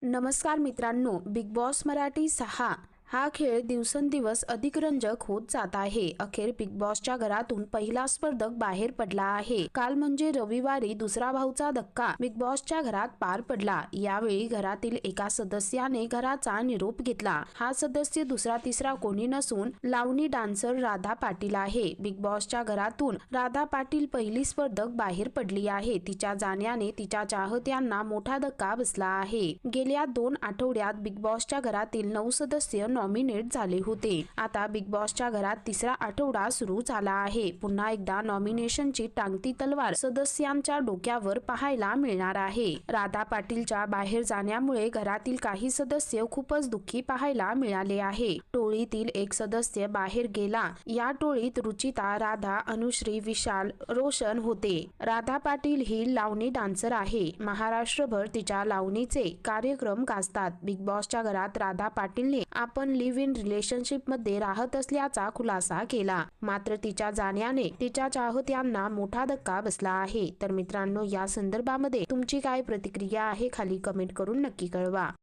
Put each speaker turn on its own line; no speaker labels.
नमस्कार मित्रांनो, big boss Marathi 6 हा खेळ दिवसेंदिवस अधिक रंजक होत जात आहे। अखेर बिग बॉसच्या घरातून पहिला स्पर्धक बाहेर पडला आहे। काल म्हणजे रविवारी दुसरा भाऊचा धक्का बिग बॉसच्या घरात पार पडला। यावेळी घरातील एका सदस्याने घराचा निरोप घेतला। हा सदस्य दुसरा तिसरा कोणी नसून लावणी डान्सर राधा पाटील आहे। बिग बॉसच्या घरातून राधा पाटील पहिली स्पर्धक बाहेर पडली आहे। तिच्या जाण्याने तिच्या चाहत्यांना मोठा धक्का बसला आहे। गेल्या 2 आठवड्यात बिग बॉसच्या घरातील 9 सदस्य नॉमिनेट झाले होते। आता बिग बॉसच्या घरात तिसरा आठवडा सुरू झाला आहे। पुन्हा एकदा नॉमिनेशनची टांगती तलवार सदस्यांच्या डोक्यावर पाहायला मिळणार आहे। राधा पाटीलच्या बाहेर जाण्यामुळे घरातील काही सदस्य खूपच दुःखी पाहायला मिळाले आहे। टोळीतील एक सदस्य बाहेर गेला। या टोळीत रुचिता, राधा, अनुश्री, विशाल, रोशन होते। राधा पाटील ही लावणी डान्सर आहे। महाराष्ट्रभर तिच्या लावणीचे कार्यक्रम गाजतात। बिग बॉसच्या घरात राधा पाटीलने आपण लिव्ह इन रिलेशनशिप मध्ये राहत असल्याचा खुलासा केला। मात्र तिच्या जाण्याने तिच्या चाहत्यांना मोठा धक्का बसला आहे। तर मित्रांनो, या संदर्भामध्ये तुमची काय प्रतिक्रिया आहे खाली कमेंट करून नक्की कळवा।